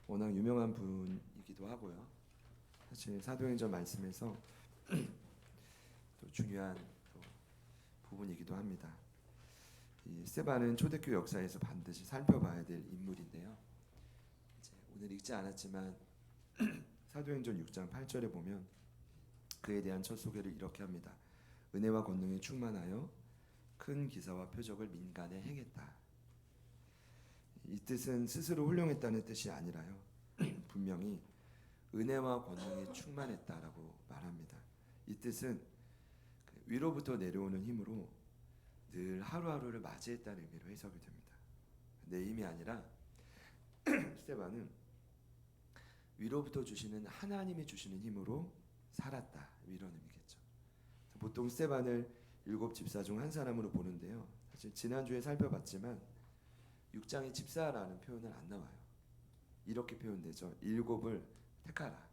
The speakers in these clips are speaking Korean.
워낙 유명한 분이기도 하고요. 사실 사도행전 말씀에서 또 중요한 또 부분이기도 합니다. 이 스데반은 초대교회 역사에서 반드시 살펴봐야 될 인물인데요. 이제 오늘 읽지 않았지만 사도행전 6장 8절에 보면 그에 대한 첫 소개를 이렇게 합니다. 은혜와 권능에 충만하여 큰 기사와 표적을 민간에 행했다. 이 뜻은 스스로 훌륭했다는 뜻이 아니라요. 분명히 은혜와 권능에 충만했다라고 말합니다. 이 뜻은 위로부터 내려오는 힘으로 늘 하루하루를 맞이했다는 의미로 해석이 됩니다. 내 힘이 아니라 스데반은 위로부터 주시는 하나님이 주시는 힘으로 살았다, 이런 의미겠죠. 보통 스데반을 일곱 집사 중 한 사람으로 보는데요. 사실 지난주에 살펴봤지만 6장에 집사라는 표현은 안 나와요. 이렇게 표현되죠. 일곱을 택하라.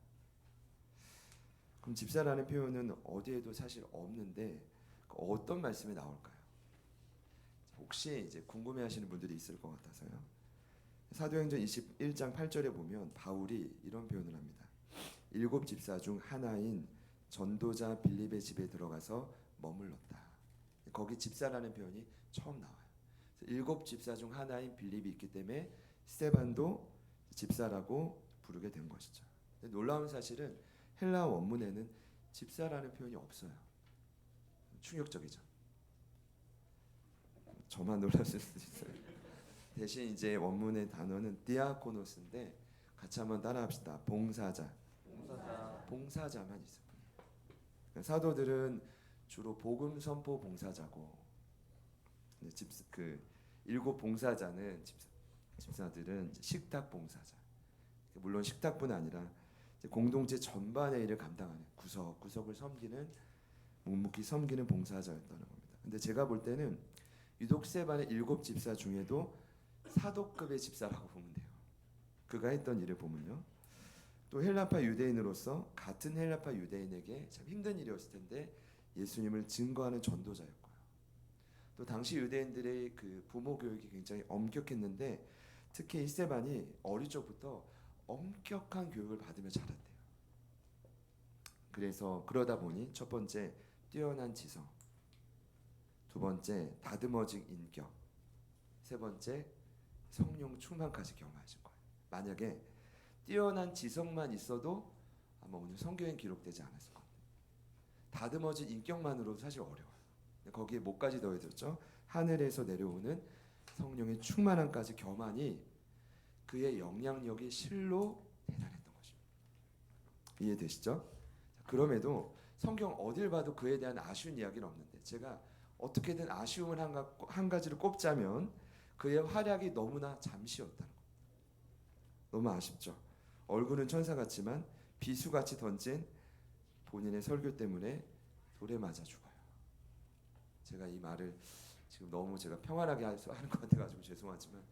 그럼 집사라는 표현은 어디에도 사실 없는데 어떤 말씀에 나올까요? 혹시 이제 궁금해하시는 분들이 있을 것 같아서요. 사도행전 21장 8절에 보면 바울이 이런 표현을 합니다. 일곱 집사 중 하나인 전도자 빌립의 집에 들어가서 머물렀다. 거기 집사라는 표현이 처음 나와요. 일곱 집사 중 하나인 빌립이 있기 때문에 스데반도 집사라고 부르게 된 것이죠. 놀라운 사실은 헬라 원문에는 집사라는 표현이 없어요. 충격적이죠. 저만 놀랐을 수도 있어요. 대신 이제 원문의 단어는 디아코노스인데 같이 한번 따라합시다. 봉사자. 봉사자만 있을 뿐이에요. 사도들은 주로 복음 선포 봉사자고, 일곱 봉사자는 집사들은 식탁 봉사자. 물론 식탁뿐 아니라 공동체 전반의 일을 감당하는 구석구석을 섬기는, 묵묵히 섬기는 봉사자였다는 겁니다. 근데 제가 볼 때는 유독 스데반의 일곱 집사 중에도 사도급의 집사라고 보면 돼요. 그가 했던 일을 보면요. 또 헬라파 유대인으로서 같은 헬라파 유대인에게 참 힘든 일이었을 텐데 예수님을 증거하는 전도자였고요. 또 당시 유대인들의 그 부모 교육이 굉장히 엄격했는데 특히 이 스데반이 어릴 적부터 엄격한 교육을 받으며 자랐대요. 그래서 그러다 보니 첫 번째 뛰어난 지성, 두 번째 다듬어진 인격, 세 번째 성령 충만까지 경험하신 거예요. 만약에 뛰어난 지성만 있어도 아마 오늘 성경에 기록되지 않았을 겁니다. 다듬어진 인격만으로도 사실 어려워요. 거기에 뭐까지 더해졌죠? 하늘에서 내려오는 성령의 충만함까지 겸하니 그의 영향력이 실로 대단했던 것입니다. 이해되시죠? 그럼에도 성경 어딜 봐도 그에 대한 아쉬운 이야기는 없는데 제가 어떻게든 아쉬움을 한 가지를 꼽자면 그의 활약이 너무나 잠시였다는 겁니다. 너무 아쉽죠. 얼굴은 천사 같지만 비수같이 던진 본인의 설교 때문에 돌에 맞아 죽어요. 제가 이 말을 지금 너무 제가 평안하게 하는 것 같아가지고 죄송하지만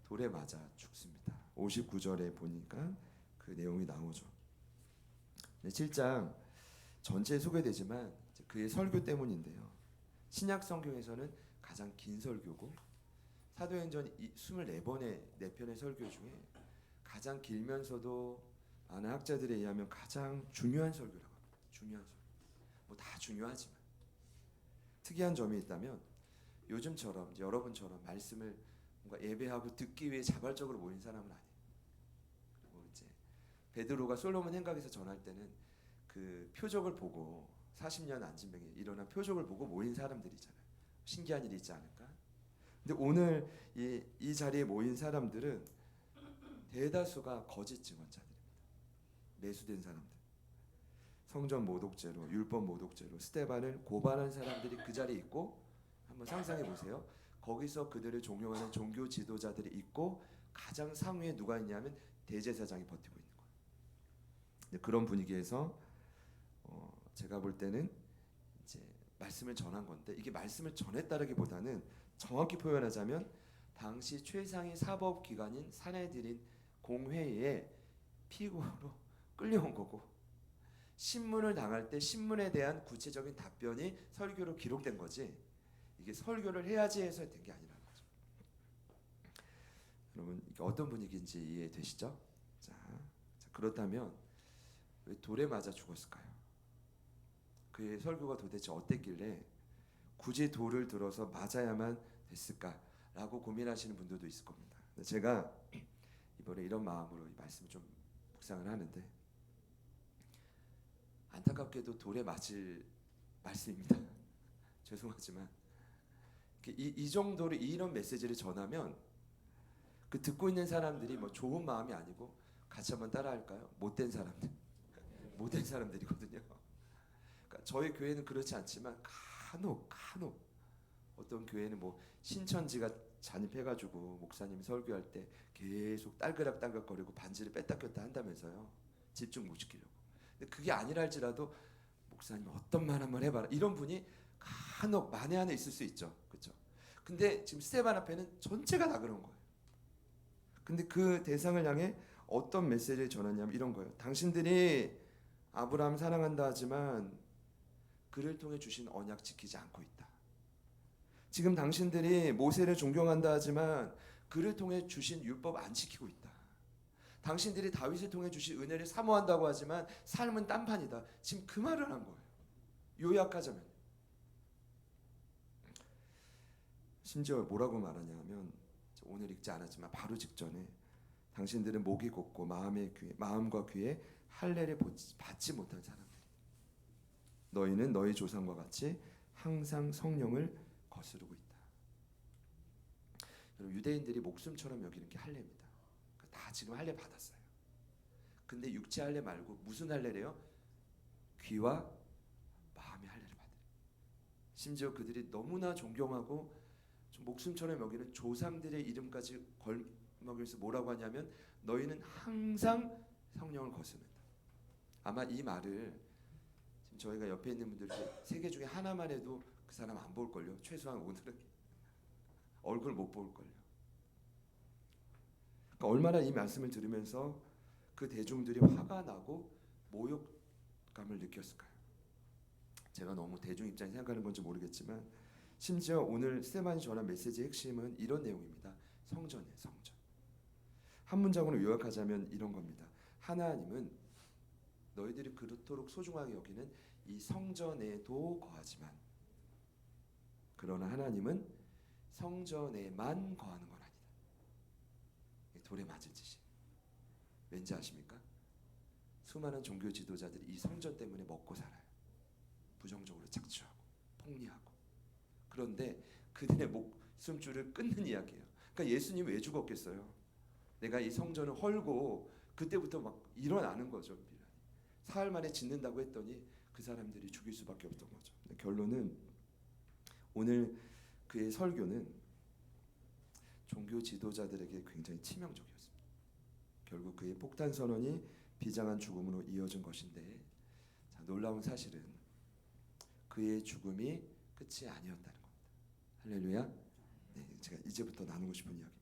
돌에 맞아 죽습니다. 59절에 보니까 그 내용이 나오죠. 7장 전체에 소개되지만 그의 설교 때문인데요. 신약 성경에서는 가장 긴 설교고 사도행전 24번의 4편의 설교 중에 가장 길면서도 많은 학자들에 의하면 가장 중요한 설교라고 합니다. 중요한 설교. 뭐 다 중요하지만 특이한 점이 있다면 요즘처럼 여러분처럼 말씀을 뭔가 예배하고 듣기 위해 자발적으로 모인 사람은 아니에요. 그리고 이제 베드로가 솔로몬 행각에서 전할 때는 그 표적을 보고 40년 안진병에 일어난 표적을 보고 모인 사람들이잖아요. 신기한 일이 있지 않을까? 근데 오늘 이 자리에 모인 사람들은 대다수가 거짓 증언자들입니다. 매수된 사람들. 성전 모독죄로, 율법 모독죄로 스데반을 고발한 사람들이 그 자리에 있고 한번 상상해 보세요. 거기서 그들을 종용하는 종교 지도자들이 있고 가장 상위에 누가 있냐면 대제사장이 버티고 있는 거예요. 그런 분위기에서 제가 볼 때는 이제 말씀을 전한 건데 이게 말씀을 전했다라기보다는 정확히 표현하자면 당시 최상위 사법기관인 사내들인 공회의에 피고로 끌려온 거고 신문을 당할 때 신문에 대한 구체적인 답변이 설교로 기록된 거지 이게 설교를 해야지 해서 된 게 아니라는 거죠. 여러분 이게 어떤 분위기인지 이해되시죠? 자, 그렇다면 왜 돌에 맞아 죽었을까요? 그의 설교가 도대체 어땠길래 굳이 돌을 들어서 맞아야만 됐을까라고 고민하시는 분들도 있을 겁니다. 제가 이번에 이런 마음으로 이 말씀을 좀 묵상을 하는데, 안타깝게도 돌에 맞을 말씀입니다. 죄송하지만 이 정도로 이런 메시지를 전하면 그 듣고 있는 사람들이 뭐 좋은 마음이 아니고, 같이 한번 따라할까요? 못된 사람들, 못된 사람들이거든요. 그러니까 저희 교회는 그렇지 않지만 간혹 어떤 교회는 뭐 신천지가 잔입해가지고 목사님이 설교할 때 계속 딸그락딸그락거리고 반지를 뺐다 꼈다 한다면서요. 집중 못 시키려고. 근데 그게 아니라 할지라도 목사님 어떤 말 한번 해봐라, 이런 분이 간혹 만에 하나 있을 수 있죠. 그렇죠? 근데 지금 스테반 앞에는 전체가 다 그런 거예요. 근데 그 대상을 향해 어떤 메시지를 전하냐면 이런 거예요. 당신들이 아브라함 사랑한다 하지만 그를 통해 주신 언약 지키지 않고 있다. 지금 당신들이 모세를 존경한다 하지만 그를 통해 주신 율법 안 지키고 있다. 당신들이 다윗을 통해 주신 은혜를 사모한다고 하지만 삶은 딴판이다. 지금 그 말을 한 거예요. 요약하자면. 심지어 뭐라고 말하냐면, 오늘 읽지 않았지만 바로 직전에 당신들은 목이 곱고 마음과 귀에 할례를 받지 못한 사람들, 너희는 너희 조상과 같이 항상 성령을 거스르고 있다. 여러분, 유대인들이 목숨처럼 여기는 게 할례입니다. 다 지금 할례 받았어요. 근데 육체 할례 말고 무슨 할례래요? 귀와 마음의 할례를 받아요. 심지어 그들이 너무나 존경하고 목숨처럼 여기는 조상들의 이름까지 걸먹여서 뭐라고 하냐면, 너희는 항상 성령을 거스른다. 아마 이 말을 지금 저희가 옆에 있는 분들 세 개 중에 하나만 해도 그 사람 안 볼걸요. 최소한 오늘은 얼굴 못 볼걸요. 그러니까 얼마나 이 말씀을 들으면서 그 대중들이 화가 나고 모욕감을 느꼈을까요? 제가 너무 대중 입장에 생각하는 건지 모르겠지만, 심지어 오늘 스테반이 전한 메시지의 핵심은 이런 내용입니다. 성전이에요. 성전. 한 문장으로 요약하자면 이런 겁니다. 하나님은 너희들이 그렇도록 소중하게 여기는 이 성전에도 거하지만, 그러나 하나님은 성전에만 거하는 건 아니다. 돌에 맞은 짓이. 왠지 아십니까? 수많은 종교 지도자들이 이 성전 때문에 먹고 살아요. 부정적으로 착취하고 폭리하고. 그런데 그들의 목숨줄을 끊는 이야기예요. 그러니까 예수님 왜 죽었겠어요? 내가 이 성전을 헐고 그때부터 막 일어나는 거죠. 사흘 만에 짓는다고 했더니 그 사람들이 죽일 수밖에 없던 거죠. 결론은 오늘 그의 설교는 종교 지도자들에게 굉장히 치명적이었습니다. 결국 그의 폭탄 선언이 비장한 죽음으로 이어진 것인데, 자, 놀라운 사실은 그의 죽음이 끝이 아니었다는 겁니다. 할렐루야. 네, 제가 이제부터 나누고 싶은 이야기.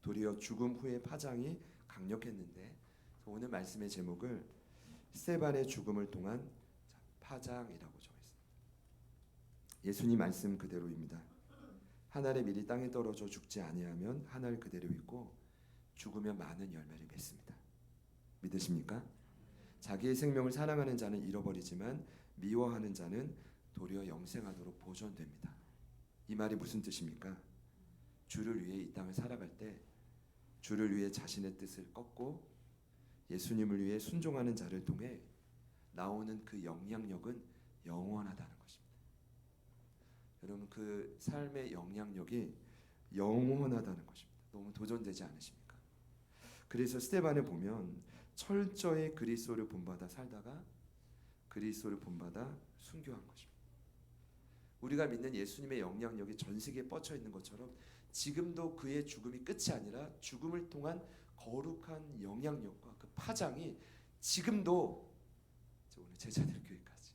도리어 죽음 후의 파장이 강력했는데, 오늘 말씀의 제목을 스테반의 죽음을 통한 파장이라고 정했습니다. 예수님 말씀 그대로입니다. 한 알의 밀이 땅에 떨어져 죽지 아니하면 한 알 그대로 있고 죽으면 많은 열매를 맺습니다. 믿으십니까? 자기의 생명을 사랑하는 자는 잃어버리지만 미워하는 자는 도리어 영생하도록 보존됩니다. 이 말이 무슨 뜻입니까? 주를 위해 이 땅을 살아갈 때 주를 위해 자신의 뜻을 꺾고 예수님을 위해 순종하는 자를 통해 나오는 그 영향력은 영원하다는 것입니다. 여러분, 그 삶의 영향력이 영원하다는 것입니다. 너무 도전되지 않으십니까? 그래서 스테반을 보면 철저히 그리스도를 본받아 살다가 그리스도를 본받아 순교한 것입니다. 우리가 믿는 예수님의 영향력이 전 세계에 뻗쳐 있는 것처럼 지금도 그의 죽음이 끝이 아니라 죽음을 통한 거룩한 영향력과 그 파장이 지금도 오늘 제자들 교회까지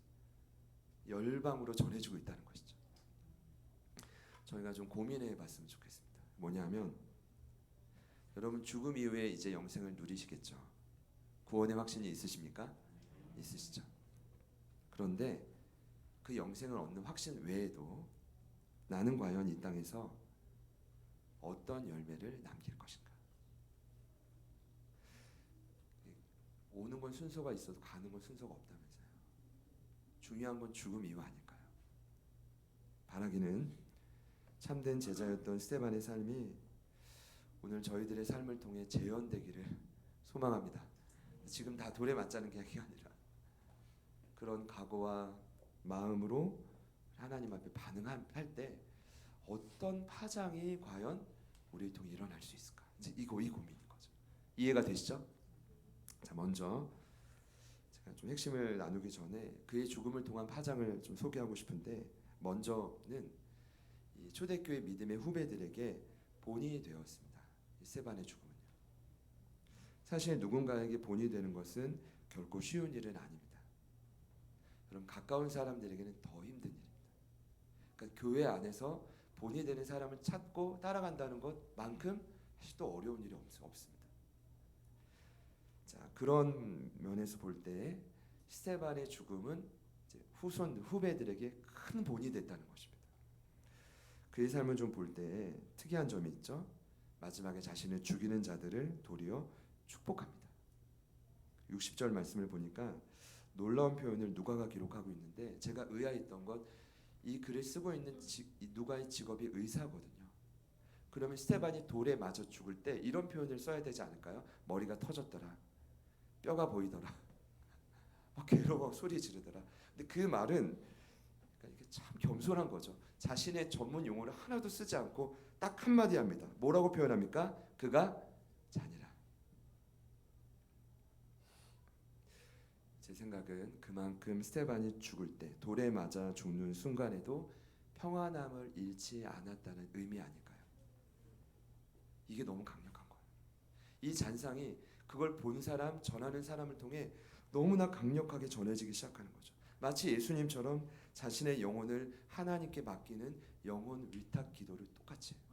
열방으로 전해지고 있다는 것이죠. 저희가 좀 고민해 봤으면 좋겠습니다. 뭐냐면, 여러분 죽음 이후에 이제 영생을 누리시겠죠. 구원의 확신이 있으십니까? 있으시죠. 그런데 그 영생을 얻는 확신 외에도 나는 과연 이 땅에서 어떤 열매를 남길 것인가? 오는 건 순서가 있어도 가는 건 순서가 없다면서요. 중요한 건 죽음 이후 아닐까요? 바라기는 참된 제자였던 스데반의 삶이 오늘 저희들의 삶을 통해 재현되기를 소망합니다. 지금 다 돌에 맞자는 이야기가 아니라 그런 각오와 마음으로 하나님 앞에 반응할 때 어떤 파장이 과연 우리를 통해 일어날 수 있을까? 이제 이 고민인 거죠. 이해가 되시죠? 자, 먼저 제가 좀 핵심을 나누기 전에 그의 죽음을 통한 파장을 좀 소개하고 싶은데, 먼저는 이 초대교회 믿음의 후배들에게 본이 되었습니다. 이 스데반의 죽음은요. 사실 누군가에게 본이 되는 것은 결코 쉬운 일은 아닙니다. 여러분, 가까운 사람들에게는 더 힘든 일입니다. 그러니까 교회 안에서 본이 되는 사람을 찾고 따라간다는 것만큼 사실 또 어려운 일이 없습니다. 자, 그런 면에서 볼 때 스데반의 죽음은 이제 후배들에게 큰 본이 됐다는 것입니다. 그의 삶을 좀 볼 때 특이한 점이 있죠. 마지막에 자신을 죽이는 자들을 도리어 축복합니다. 60절 말씀을 보니까 놀라운 표현을 누가가 기록하고 있는데, 제가 의아했던 건 이 글을 쓰고 있는 이 누가의 직업이 의사거든요. 그러면 스데반이 돌에 맞아 죽을 때 이런 표현을 써야 되지 않을까요? 머리가 터졌더라, 뼈가 보이더라, 막 괴로워 소리 지르더라. 근데 그 말은 그러니까 이게 참 겸손한 거죠. 자신의 전문 용어를 하나도 쓰지 않고 딱 한마디 합니다. 뭐라고 표현합니까? 그가 자니라. 제 생각은 그만큼 스데반이 죽을 때, 돌에 맞아 죽는 순간에도 평안함을 잃지 않았다는 의미 아닐까요? 이게 너무 강력한 거예요. 이 잔상이 그걸 본 사람, 전하는 사람을 통해 너무나 강력하게 전해지기 시작하는 거죠. 마치 예수님처럼 자신의 영혼을 하나님께 맡기는 영혼 위탁 기도를 똑같이 해요.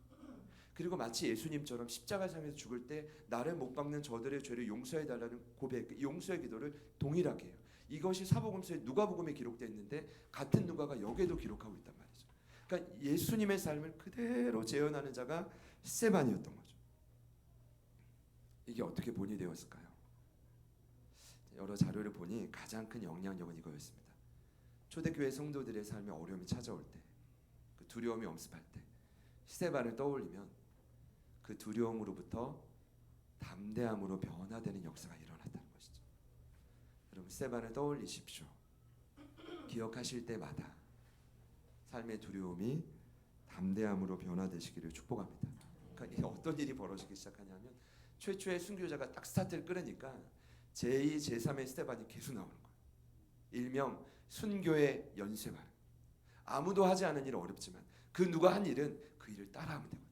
그리고 마치 예수님처럼 십자가상에서 죽을 때 나를 못 박는 저들의 죄를 용서해 달라는 고백, 용서의 기도를 동일하게 해요. 이것이 사복음서에 누가복음에 기록되어 있는데 같은 누가가 여기에도 기록하고 있단 말이죠. 그러니까 예수님의 삶을 그대로 재현하는 자가 스데반이었던 거죠. 이게 어떻게 본이 되었을까요? 여러 자료를 보니 가장 큰 영향력은 이거였습니다. 초대교회 성도들의 삶에 어려움이 찾아올 때, 그 두려움이 엄습할 때 스데반을 떠올리면 그 두려움으로부터 담대함으로 변화되는 역사가 일어났다는 것이죠. 여러분, 스데반을 떠올리십시오. 기억하실 때마다 삶의 두려움이 담대함으로 변화되시기를 축복합니다. 그러니까 어떤 일이 벌어지기 시작하냐면, 최초의 순교자가 딱 스타트를 끊으니까 제2, 제3의 스데반이 계속 나오는 거예요. 일명 순교의 연쇄발. 아무도 하지 않은 일은 어렵지만 그 누가 한 일은 그 일을 따라하면 되거든요.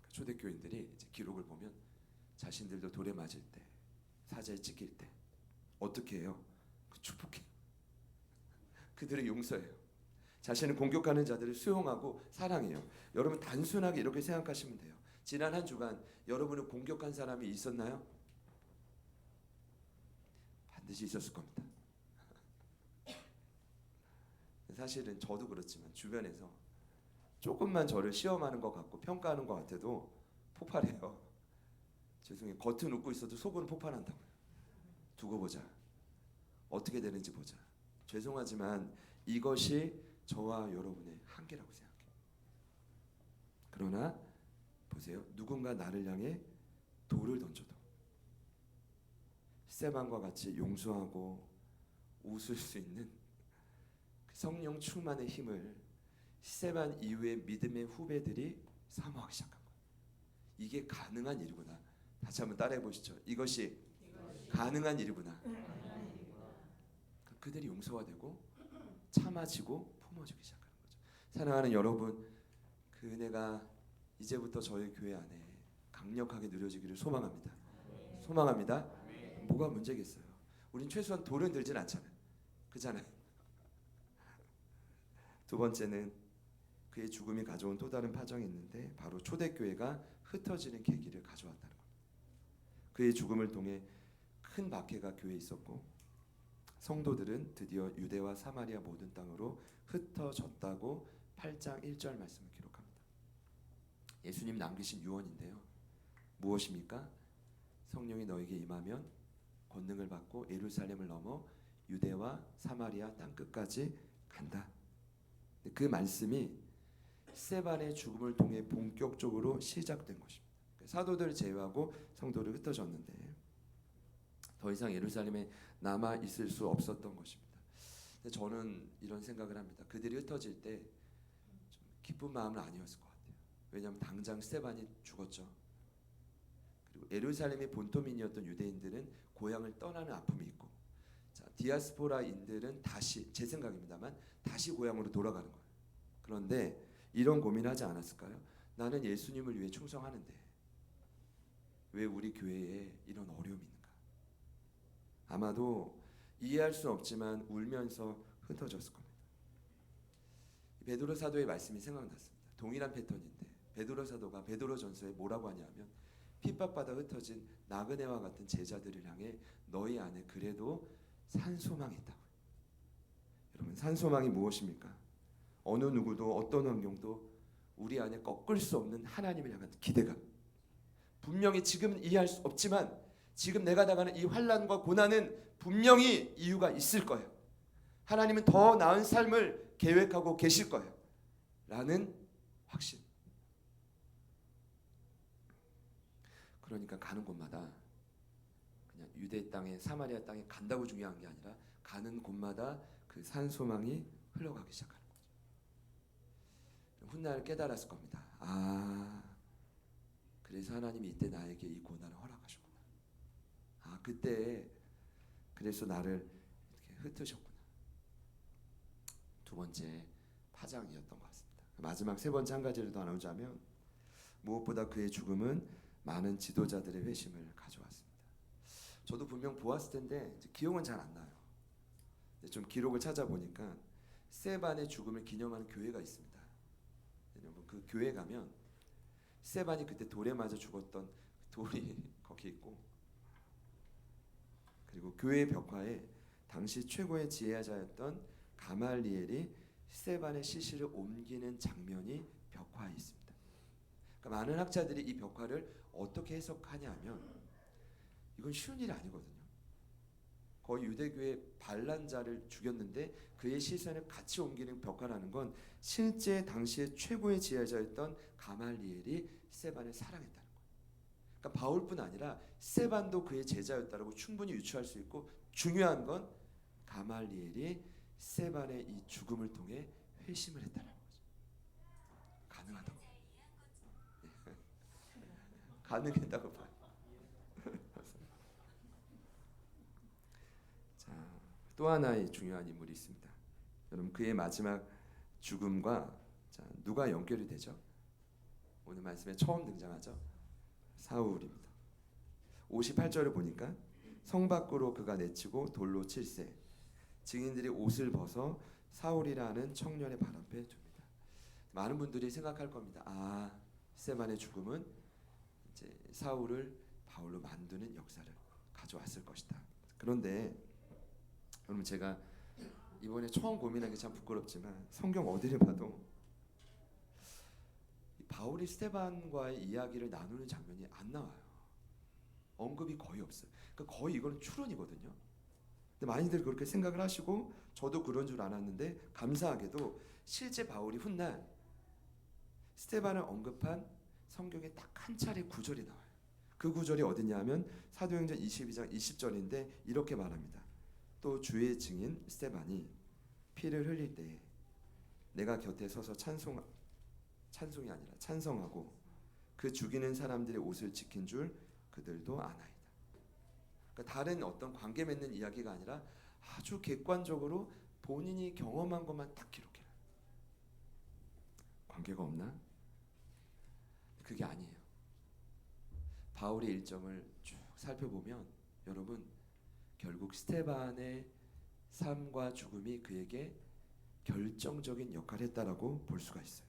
초대교인들이 이제 기록을 보면 자신들도 돌에 맞을 때, 사자에 찢길 때 어떻게 해요? 축복해요. 그들을 용서해요. 자신을 공격하는 자들을 수용하고 사랑해요. 여러분, 단순하게 이렇게 생각하시면 돼요. 지난 한 주간 여러분을 공격한 사람이 있었나요? 반드시 있었을 겁니다. 사실은 저도 그렇지만 주변에서 조금만 저를 시험하는 것 같고 평가하는 것 같아도 폭발해요. 죄송해요. 겉은 웃고 있어도 속은 폭발한다고요. 두고 보자. 어떻게 되는지 보자. 죄송하지만 이것이 저와 여러분의 한계라고 생각해요. 그러나 보세요. 누군가 나를 향해 돌을 던져도 스데반과 같이 용서하고 웃을 수 있는 성령 충만의 힘을 스데반 이후의 믿음의 후배들이 사모하기 시작한 거예요. 이게 가능한 일이구나. 다시 한번 따라해 보시죠. 이것이 가능한 일이구나. 그들이 용서가 되고 참아지고 품어지기 시작하는 거죠. 사랑하는 여러분, 그 은혜가 이제부터 저희 교회 안에 강력하게 누려지기를 소망합니다. 소망합니다. 뭐가 문제겠어요? 우린 최소한 돌은 들진 않잖아요. 그렇잖아요. 두 번째는 그의 죽음이 가져온 또 다른 파장이 있는데, 바로 초대교회가 흩어지는 계기를 가져왔다는 겁니다. 그의 죽음을 통해 큰 박해가 교회에 있었고, 성도들은 드디어 유대와 사마리아 모든 땅으로 흩어졌다고 8장 1절 말씀을 기록합니다. 예수님 남기신 유언인데요. 무엇입니까? 성령이 너에게 임하면 권능을 받고 예루살렘을 넘어 유대와 사마리아 땅 끝까지 간다. 그 말씀이 스데반의 죽음을 통해 본격적으로 시작된 것입니다. 사도들을 제외하고 성도를 흩어졌는데 더 이상 예루살렘에 남아 있을 수 없었던 것입니다. 근데 저는 이런 생각을 합니다. 그들이 흩어질 때 좀 기쁜 마음은 아니었을 것 같아요. 왜냐하면 당장 스데반이 죽었죠. 그리고 예루살렘이 본토민이었던 유대인들은 고향을 떠나는 아픔이 있고, 자, 디아스포라인들은 다시, 제 생각입니다만, 다시 고향으로 돌아가는 거예요. 그런데 이런 고민하지 않았을까요? 나는 예수님을 위해 충성하는데 왜 우리 교회에 이런 어려움이 있는가? 아마도 이해할 수 없지만 울면서 흩어졌을 겁니다. 베드로 사도의 말씀이 생각났습니다. 동일한 패턴인데 베드로 사도가 베드로전서에 뭐라고 하냐면 핍박받아 흩어진 나그네와 같은 제자들을 향해 너희 안에 그래도 산소망이 있다고. 여러분, 산소망이 무엇입니까? 어느 누구도 어떤 환경도 우리 안에 꺾을 수 없는 하나님을 향한 기대감. 분명히 지금 이해할 수 없지만 지금 내가 당하는 이 환난과 고난은 분명히 이유가 있을 거예요. 하나님은 더 나은 삶을 계획하고 계실 거예요. 라는 확신. 그러니까 가는 곳마다 그냥 유대 땅에 사마리아 땅에 간다고 중요한 게 아니라 가는 곳마다 그 산소망이 흘러가기 시작하는 거죠. 훗날 깨달았을 겁니다. 아, 그래서 하나님이 이때 나에게 이 고난을 허락하셨구나. 아, 그때 그래서 나를 이렇게 흩으셨구나. 두 번째 파장이었던 것 같습니다. 마지막 세 번째 한 가지를 더 나누자면 무엇보다 그의 죽음은 많은 지도자들의 회심을 가져왔습니다. 저도 분명 보았을 텐데 기억은 잘 안 나요. 좀 기록을 찾아보니까 스데반의 죽음을 기념하는 교회가 있습니다. 여러분, 그 교회 가면 스데반이 그때 돌에 맞아 죽었던 돌이 거기 있고, 그리고 교회 벽화에 당시 최고의 지혜자였던 가말리엘이 스데반의 시신을 옮기는 장면이 벽화에 있습니다. 그러니까 많은 학자들이 이 벽화를 어떻게 해석하냐 하면 이건 쉬운 일이 아니거든요. 거의 유대교의 반란자를 죽였는데 그의 시선을 같이 옮기는 벽화라는 건 실제 당시의 최고의 지혜자였던 가말리엘이 스데반을 사랑했다는 거예요. 그러니까 바울뿐 아니라 스데반도 그의 제자였다라고 충분히 유추할 수 있고, 중요한 건 가말리엘이 스데반의 이 죽음을 통해 회심을 했다는 거죠. 가능하다고. 가능했다고 봐요. 자, 또 하나의 중요한 인물이 있습니다. 여러분, 그의 마지막 죽음과 누가 연결이 되죠? 오늘 말씀에 처음 등장하죠. 사울입니다. 58절을 보니까 성 밖으로 그가 내치고 돌로 칠세 증인들이 옷을 벗어 사울이라는 청년의 발 앞에 둡니다. 많은 분들이 생각할 겁니다. 아, 스데반의 죽음은 이제 사울을 바울로 만드는 역사를 가져왔을 것이다. 그런데 여러분, 제가 이번에 처음 고민한 게 참 부끄럽지만 성경 어디를 봐도 바울이 스데반과의 이야기를 나누는 장면이 안 나와요. 언급이 거의 없어요. 그러니까 거의 이건 추론이거든요. 근데 많이들 그렇게 생각을 하시고 저도 그런 줄 알았는데 감사하게도 실제 바울이 훗날 스데반을 언급한 성경에 딱 한 차례 구절이 나와요. 그 구절이 어디냐 하면 사도행전 22장 20절인데 이렇게 말합니다. 또 주의 증인 스데반이 피를 흘릴 때에 내가 곁에 서서 찬송이 아니라 찬성하고 그 죽이는 사람들의 옷을 지킨 줄 그들도 아나이다. 그러니까 다른 어떤 관계 맺는 이야기가 아니라 아주 객관적으로 본인이 경험한 것만 딱 기록해요. 관계가 없나? 그게 아니에요. 바울의 일정을 쭉 살펴보면 여러분, 결국 스데반의 삶과 죽음이 그에게 결정적인 역할을 했다라고 볼 수가 있어요.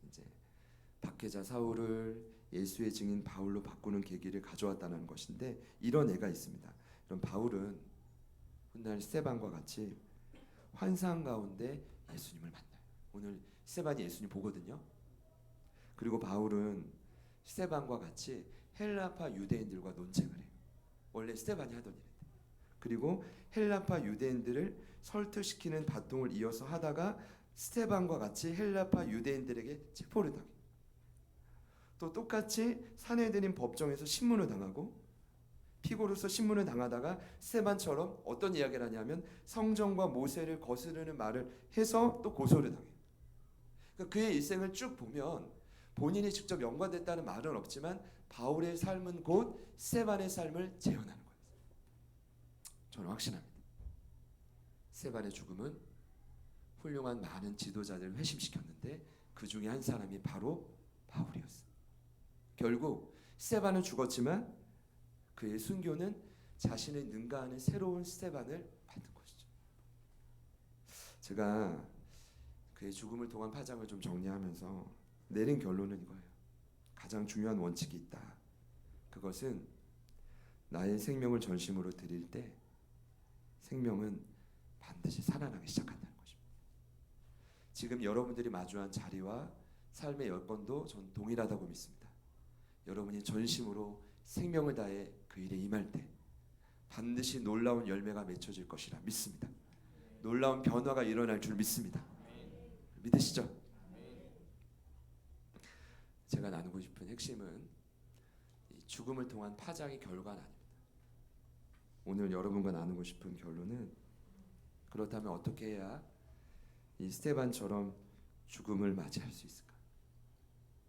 이제 박해자 사울을 예수의 증인 바울로 바꾸는 계기를 가져왔다는 것인데 이런 애가 있습니다. 그럼 바울은 훗날 스데반과 같이 환상 가운데 예수님을 만나요. 오늘 스데반이 예수님 보거든요. 그리고 바울은 스데반과 같이 헬라파 유대인들과 논쟁을 해요. 원래 스데반이 하던 일인데. 그리고 헬라파 유대인들을 설득시키는 바통을 이어서 하다가 스데반과 같이 헬라파 유대인들에게 체포를 당해요. 또 똑같이 산헤드린 법정에서 신문을 당하고 피고로서 신문을 당하다가 스데반처럼 어떤 이야기를 하냐면 성전과 모세를 거스르는 말을 해서 또 고소를 당해요. 그러니까 그의 일생을 쭉 보면 본인이 직접 연관됐다는 말은 없지만 바울의 삶은 곧 스데반의 삶을 재현하는 거예요. 저는 확신합니다. 스데반의 죽음은 훌륭한 많은 지도자들을 회심시켰는데 그 중에 한 사람이 바로 바울이었어요. 결국 스데반은 죽었지만 그의 순교는 자신을 능가하는 새로운 스데반을 받는 것이죠. 제가 그의 죽음을 통한 파장을 좀 정리하면서 내린 결론은 이거예요. 가장 중요한 원칙이 있다. 그것은 나의 생명을 전심으로 드릴 때 생명은 반드시 살아나기 시작한다는 것입니다. 지금 여러분들이 마주한 자리와 삶의 여건도 전 동일하다고 믿습니다. 여러분이 전심으로 생명을 다해 그 일에 임할 때 반드시 놀라운 열매가 맺혀질 것이라 믿습니다. 놀라운 변화가 일어날 줄 믿습니다. 믿으시죠? 제가 나누고 싶은 핵심은 이 죽음을 통한 파장의 결과는 아닙니다. 오늘 여러분과 나누고 싶은 결론은 그렇다면 어떻게 해야 이 스데반처럼 죽음을 맞이할 수 있을까?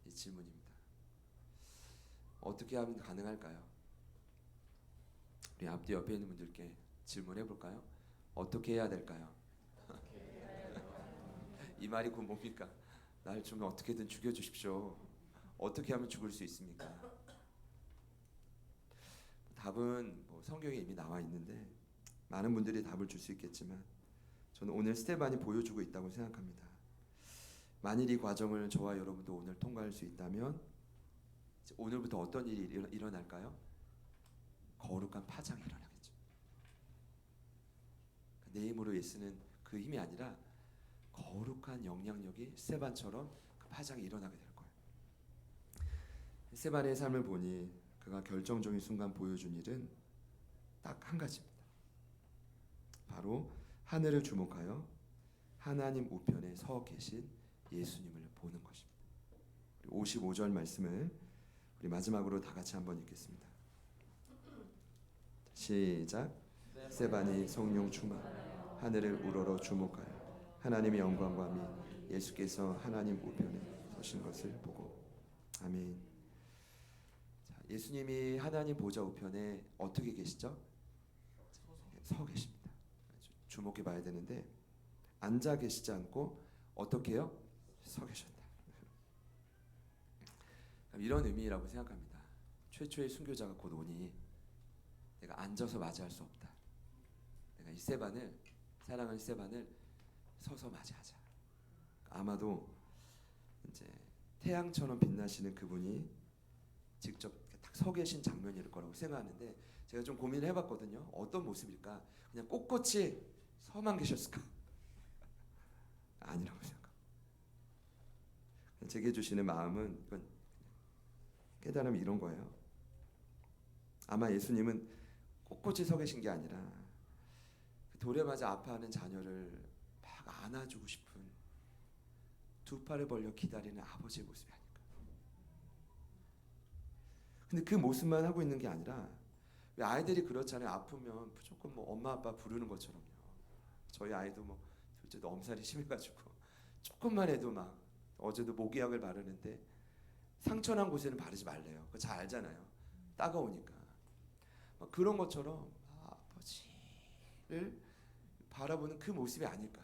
이 질문입니다. 어떻게 하면 가능할까요? 우리 앞뒤 옆에 있는 분들께 질문해 볼까요? 어떻게 해야 될까요? 이 말이 곧 뭡니까? 날 좀 어떻게든 죽여주십시오. 어떻게 하면 죽을 수 있습니까? 답은 뭐 성경에 이미 나와 있는데 많은 분들이 답을 줄 수 있겠지만 저는 오늘 스데반이 보여주고 있다고 생각합니다. 만일 이 과정을 저와 여러분도 오늘 통과할 수 있다면 오늘부터 어떤 일이 일어날까요? 거룩한 파장이 일어나겠죠. 내 힘으로 애쓰는 그 힘이 아니라 거룩한 영향력이 스데반처럼 그 파장이 일어나게 될 거예요. 스데반의 삶을 보니 그가 결정적인 순간 보여준 일은 딱 한 가지입니다. 바로 하늘을 주목하여 하나님 우편에 서 계신 예수님을 보는 것입니다. 55절 말씀을 우리 마지막으로 다 같이 한번 읽겠습니다. 시작. 스데반이 성령 충만 하늘을 우러러 주목하여 하나님의 영광과 및 예수께서 하나님 우편에 서신 것을 보고 아멘. 자, 예수님이 하나님 보좌 우편에 어떻게 계시죠? 서 계십니다. 주목해 봐야 되는데 앉아 계시지 않고 어떻게 해요? 서 계셨다. 이런 의미라고 생각합니다. 최초의 순교자가 곧 오니 내가 앉아서 맞이할 수 없다. 내가 이 스데반을 사랑하는 스데반을 서서 맞이하자. 아마도 이제 태양처럼 빛나시는 그분이 직접 딱 서 계신 장면일 거라고 생각하는데 제가 좀 고민을 해봤거든요. 어떤 모습일까? 그냥 꼿꼿이 서만 계셨을까? 아니라고 생각합니다. 제게 주시는 마음은 이건 깨달음이 이런 거예요. 아마 예수님은 꼿꼿이 서 계신 게 아니라 돌에 맞아 아파하는 자녀를 막 안아주고 싶은 두 팔을 벌려 기다리는 아버지의 모습이 아닐까. 근데 그 모습만 하고 있는 게 아니라 왜 아이들이 그렇잖아요. 아프면 무조건 뭐 엄마 아빠 부르는 것처럼요. 저희 아이도 뭐 둘째도 엄살이 심해가지고 조금만 해도 막 어제도 모기약을 바르는데 상처난 곳에는 바르지 말래요. 그거 잘 알잖아요. 따가우니까. 막 그런 것처럼 아버지를 바라보는 그 모습이 아닐까.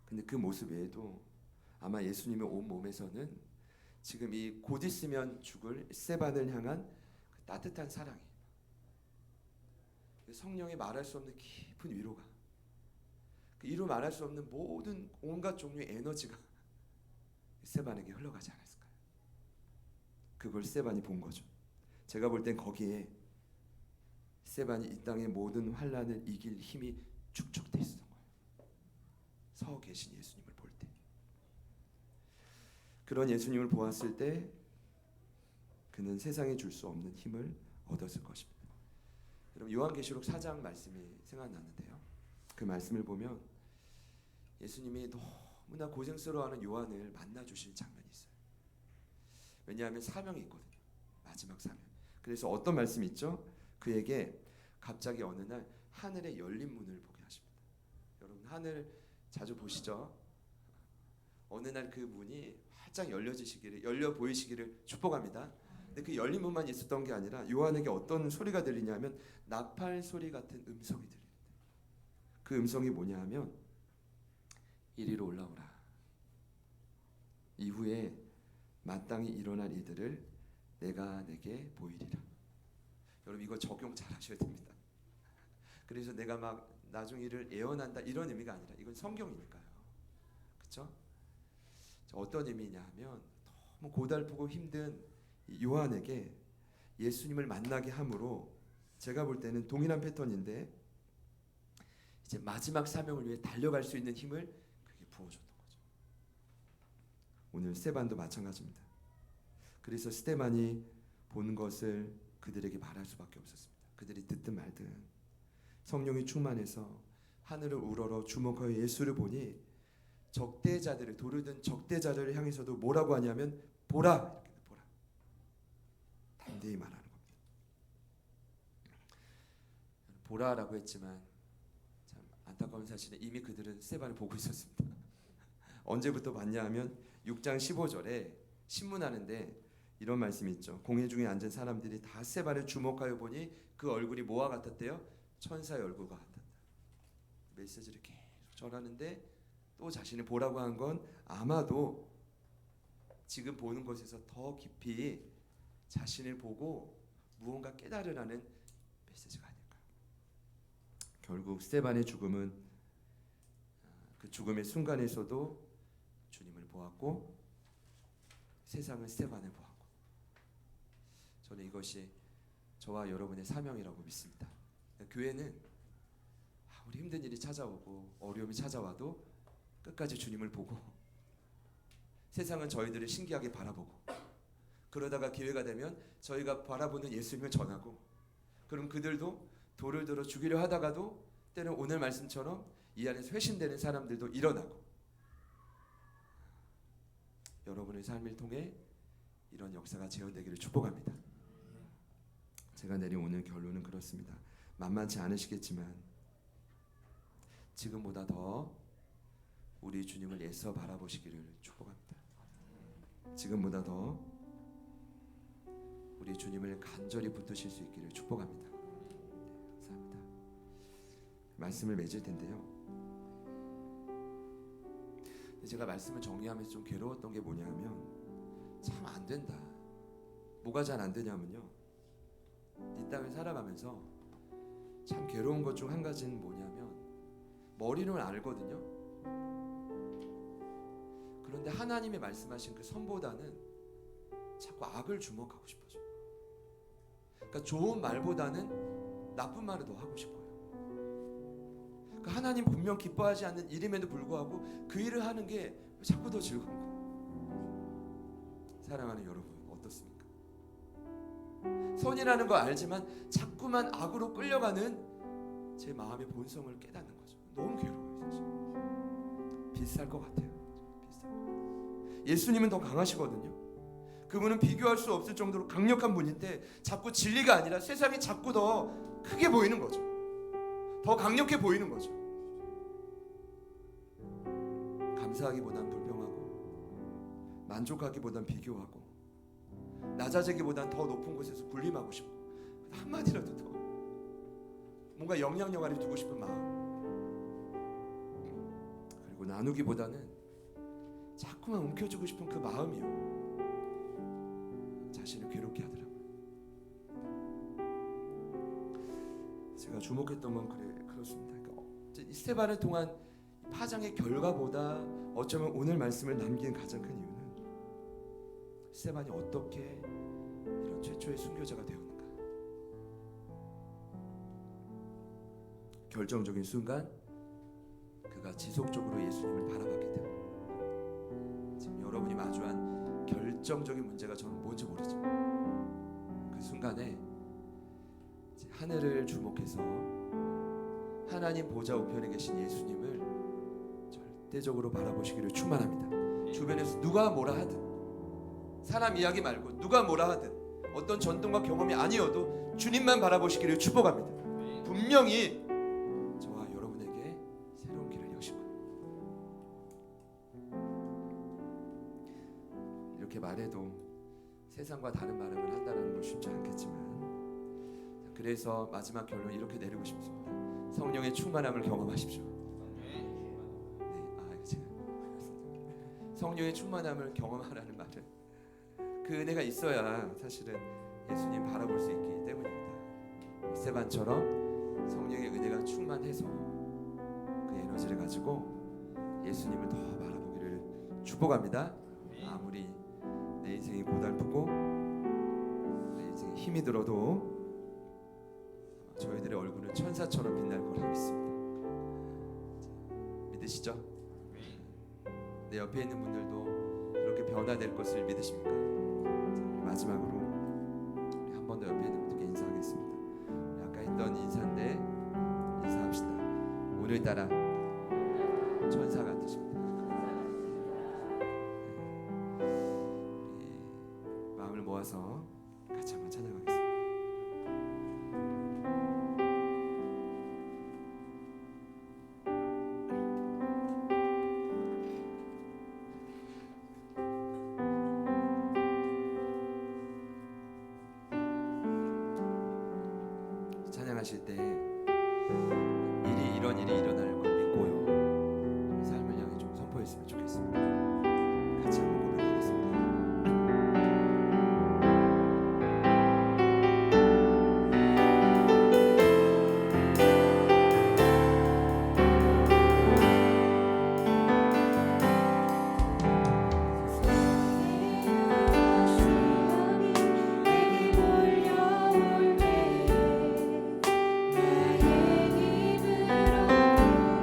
근데 그 모습 외에도 아마 예수님의 온 몸에서는 지금 이 곧 있으면 죽을 스데반을 향한 그 따뜻한 사랑이, 성령의 말할 수 없는 깊은 위로가, 그 이루 말할 수 없는 모든 온갖 종류의 에너지가 스데반에게 흘러가지 않았을까요? 그걸 스데반이 본 거죠. 제가 볼 땐 거기에 스데반이 이 땅의 모든 환난을 이길 힘이 축적돼 있었던 거예요. 서 계신 예수님을 볼 때. 그런 예수님을 보았을 때 그는 세상에 줄 수 없는 힘을 얻었을 것입니다. 여러분 요한계시록 4장 말씀이 생각났는데요. 그 말씀을 보면 예수님이 너무나 고생스러워하는 요한을 만나 주시는 장면이 있어요. 왜냐하면 사명이 있거든요. 마지막 사명. 그래서 어떤 말씀이 있죠? 그에게 갑자기 어느 날 하늘의 열린 문을 보게 하십니다. 여러분 하늘 자주 보시죠? 어느 날 그 문이 활짝 열려 보이시기를 축복합니다. 근데 그 열린 문만 있었던 게 아니라 요한에게 어떤 소리가 들리냐면 나팔 소리 같은 음성이 들립니다. 그 음성이 뭐냐 하면 이리로 올라오라. 이후에 마땅히 일어날 이들을 내가 내게 보이리라. 여러분 이거 적용 잘 하셔야 됩니다. 그래서 내가 막 나중 일을 예언한다 이런 의미가 아니라 이건 성경이니까요. 그렇죠? 어떤 의미냐 하면 너무 고달프고 힘든 요한에게 예수님을 만나게 함으로 제가 볼 때는 동일한 패턴인데 이제 마지막 사명을 위해 달려갈 수 있는 힘을 그게 부어줬던 거죠. 오늘 스데반도 마찬가지입니다. 그래서 스데반이 본 것을 그들에게 말할 수밖에 없었습니다. 그들이 듣든 말든 성령이 충만해서 하늘을 우러러 주목하여 예수를 보니 적대자들을 도르던 적대자들을 향해서도 뭐라고 하냐면 보라 이렇게 보라 담대히 말하는 겁니다. 보라라고 했지만 참 안타까운 사실은 이미 그들은 스데반을 보고 있었습니다. 언제부터 봤냐 하면 6장 15절에 신문하는데 이런 말씀이 있죠. 공회 중에 앉은 사람들이 다 스데반을 주목하여 보니 그 얼굴이 뭐와 같았대요? 천사의 얼굴과 같았다. 메시지를 계속 전하는데 또 자신을 보라고 한 건 아마도 지금 보는 것에서 더 깊이 자신을 보고 무언가 깨달으라는 메시지가 아닐까요? 결국 스데반의 죽음은 그 죽음의 순간에서도 주님을 보았고 세상은 스데반을 보았고 저는 이것이 저와 여러분의 사명이라고 믿습니다. 교회는 우리 힘든 일이 찾아오고 어려움이 찾아와도 끝까지 주님을 보고 세상은 저희들을 신기하게 바라보고 그러다가 기회가 되면 저희가 바라보는 예수님을 전하고 그럼 그들도 돌을 들어 죽이려 하다가도 때는 오늘 말씀처럼 이 안에서 회심되는 사람들도 일어나고 여러분의 삶을 통해 이런 역사가 재현되기를 축복합니다. 제가 내린 오늘 결론은 그렇습니다. 만만치 않으시겠지만 지금보다 더 우리 주님을 애써 바라보시기를 축복합니다. 지금보다 더 우리 주님을 간절히 붙드실 수 있기를 축복합니다. 감사합니다. 말씀을 맺을 텐데요. 제가 말씀을 정리하면서 좀 괴로웠던 게 뭐냐면 참 안 된다. 뭐가 잘 안 되냐면요. 이 땅을 살아가면서 참 괴로운 것 중 한 가지는 뭐냐면 머리는 알거든요. 그런데 하나님이 말씀하신 그 선보다는 자꾸 악을 주목하고 싶어져요. 그러니까 좋은 말보다는 나쁜 말을 더 하고 싶어요. 그러니까 하나님 분명 기뻐하지 않는 일임에도 불구하고 그 일을 하는 게 자꾸 더 즐거운 거예요. 사랑하는 여러분 어떻습니까? 선이라는 거 알지만 자꾸만 악으로 끌려가는 제 마음의 본성을 깨닫는 거죠. 너무 괴로워요 사실. 비슷할 것 같아요. 예수님은 더 강하시거든요. 그분은 비교할 수 없을 정도로 강력한 분인데 자꾸 진리가 아니라 세상이 자꾸 더 크게 보이는 거죠. 더 강력해 보이는 거죠. 감사하기보단 불평하고 만족하기보단 비교하고 낮아지기보단 더 높은 곳에서 군림하고 싶고 한마디라도 더 뭔가 영향력 안에 두고 싶은 마음 그리고 나누기보다는 자꾸만 움켜쥐고 싶은 그 마음이요 자신을 괴롭게 하더라고요. 제가 주목했던 건 그렇습니다. 그러니까 이 스데반을 통한 파장의 결과보다 어쩌면 오늘 말씀을 남긴 가장 큰 이유는 스데반이 어떻게 이런 최초의 순교자가 되었는가. 결정적인 순간 그가 지속적으로 예수님을 바라봤기 때문에 지금 여러분이 마주한 결정적인 문제가 저는 뭔지 모르죠. 그 순간에 이제 하늘을 주목해서 하나님 보좌 우편에 계신 예수님을 절대적으로 바라보시기를 축원합니다. 주변에서 누가 뭐라 하든, 사람 이야기 말고 누가 뭐라 하든, 어떤 전통과 경험이 아니어도 주님만 바라보시기를 축복합니다. 분명히 저와 여러분에게 새로운 길을 여실 겁니다. 이렇게 말해도 세상과 다른 반응을 한다는 건 쉽지 않겠지만, 그래서 마지막 결론 이렇게 내리고 싶습니다. 성령의 충만함을 경험하십시오. 성령의 충만함을 경험하라는 말은 그 은혜가 있어야 사실은 예수님 바라볼 수 있기 때문입니다. 스테반처럼 성령의 은혜가 충만해서 그 에너지를 가지고 예수님을 더 바라보기를 축복합니다. 아무리 내 인생이 고달프고 내 인생에 힘이 들어도 저희들의 얼굴은 천사처럼 빛날 거라고 믿습니다. 믿으시죠? 내 옆에 있는 분들도 그렇게 변화될 것을 믿으십니까? 마지막으로 우리 한 번 더 옆에 있는 분들께 인사하겠습니다. 우리 아까 했던 인사인데 인사합시다. 오늘따라 천사 같으십니다. 우리 마음을 모아서 같이 한번 찬양하겠습니다. 찬양하실 때 미리 이런 일이 일어날 걸 믿고요, 삶을 향해 좀 선포했으면 좋겠습니다. 같이 한번 고백하겠습니다. 나의 힘으로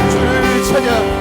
주를 찬양.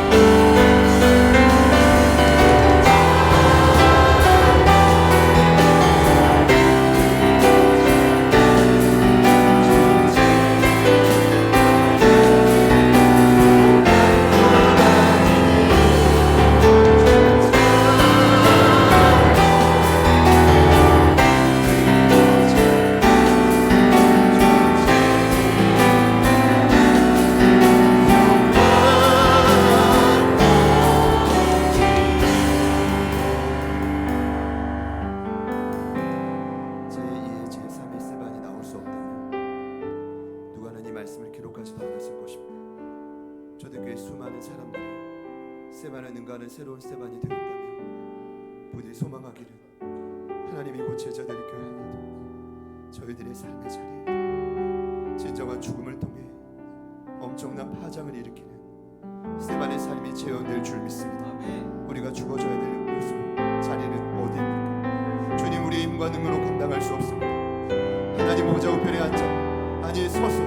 제2의 제3의 스테반이 나올 수 없다면 누가는 이 말씀을 기록하지도 않았을 것입니다. 초대교회 수많은 사람들이 스테반을 능가하는 새로운 스테반이 되었다면 부디 소망하기를 하나님이 곧 제자들의 교회 안에도 저희들의 삶의 자리에 진정한 죽음을 통해 엄청난 파장을 일으키는 스테반의 삶이 재현될 줄 믿습니다. 우리가 죽어져야 될 요소 자리는 어디입니까? 주님, 우리의 힘과 능으로 감당할 수 없습니다. 하나님 보좌 우편에 앉아 아니 서서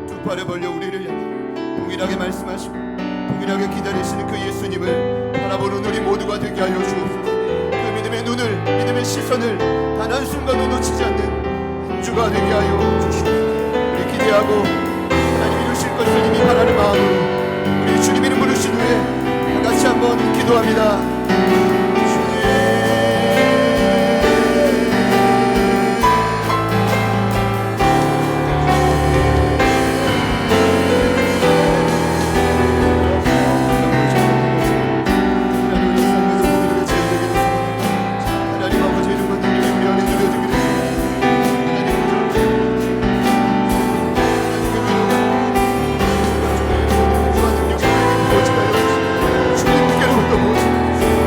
두 팔을 벌려 우리를 향해 동일하게 말씀하시고 동일하게 기다리시는 그 예수님을 바라보는 우리 모두가 되게 하여 주옵소서. 그 믿음의 눈을, 믿음의 시선을 단 한순간도 놓치지 않는 한 주가 되게 하여 주시옵소서. 우리 기대하고 하나님 이루실 것을 이미 바라는 마음으로 우리 주님 이름 부르신 후에 다 같이 한번 기도합니다. 주님께로부터 모든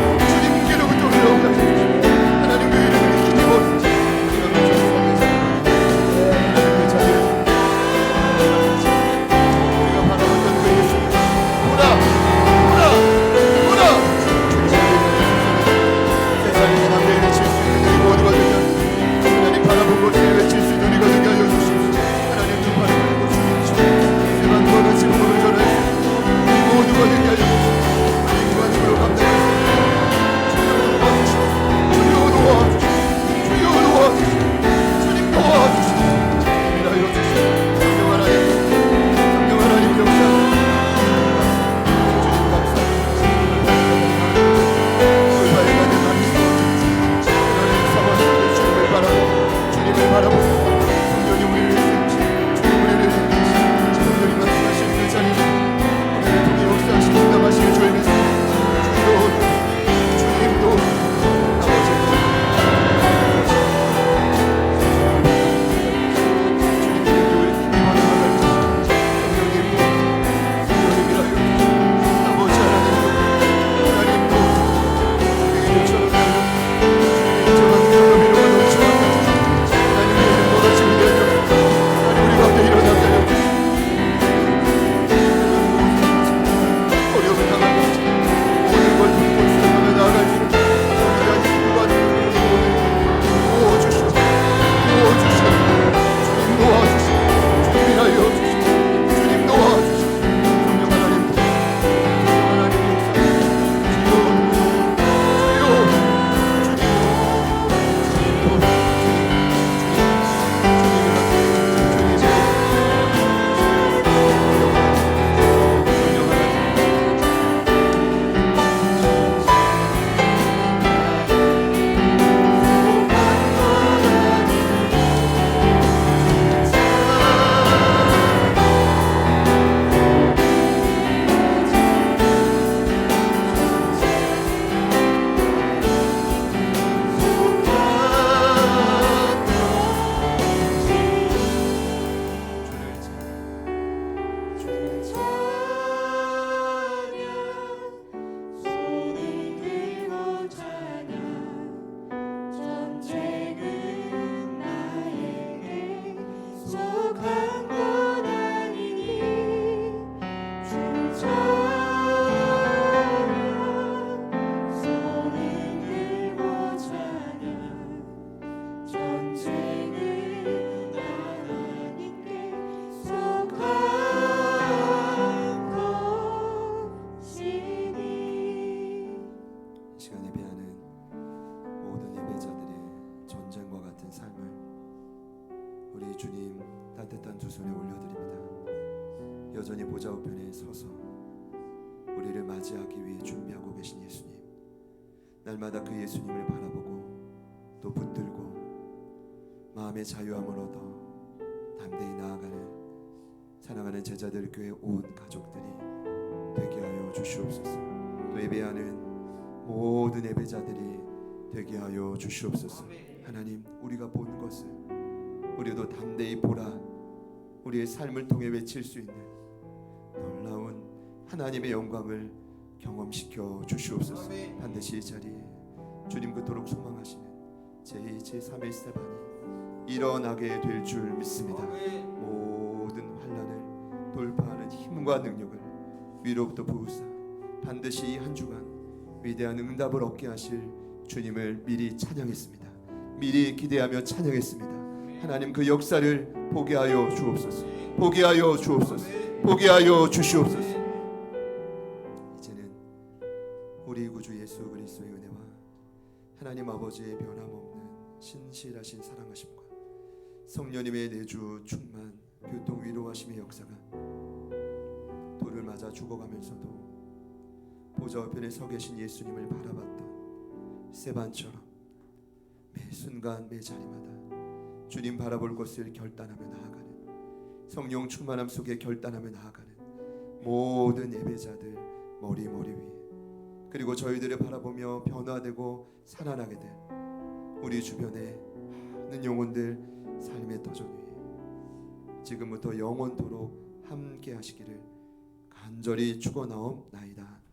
여전히 보좌 우편에 서서 우리를 맞이하기 위해 준비하고 계신 예수님, 날마다 그 예수님을 바라보고 또 붙들고 마음의 자유함을 얻어 담대히 나아가는 사랑하는 제자들 교회 온 가족들이 되게 하여 주시옵소서. 또 예배하는 모든 예배자들이 되게 하여 주시옵소서. 하나님, 우리가 본 것을 우리도 담대히 보라. 우리의 삶을 통해 외칠 수 있는 놀라운 하나님의 영광을 경험시켜 주시옵소서. 반드시 이 자리에 주님 그토록 소망하시는 제2, 제3의 스테반이 일어나게 될 줄 믿습니다. 모든 환난을 돌파하는 힘과 능력을 위로부터 부으사 반드시 이 한 주간 위대한 응답을 얻게 하실 주님을 미리 찬양했습니다. 미리 기대하며 찬양했습니다. 하나님, 그 역사를 보게 하여 주옵소서. 보게 하여 주옵소서. 보게 하여 주시옵소서. 이제는 우리 구주 예수 그리스도의 은혜와 하나님 아버지의 변함없는 신실하신 사랑하심과 성령님의 내주 충만 교통 위로하심의 역사가 돌을 맞아 죽어가면서도 보좌 우편에 서 계신 예수님을 바라봤던 스테반처럼 매 순간 매 자리마다 주님 바라볼 것을 결단하며 나아가는, 성령 충만함 속에 결단하며 나아가는 모든 예배자들 머리 위에, 그리고 저희들을 바라보며 변화되고 살아나게 될 우리 주변의 많은 영혼들 삶의 터전 위에 지금부터 영원토록 함께 하시기를 간절히 축원하옵나이다.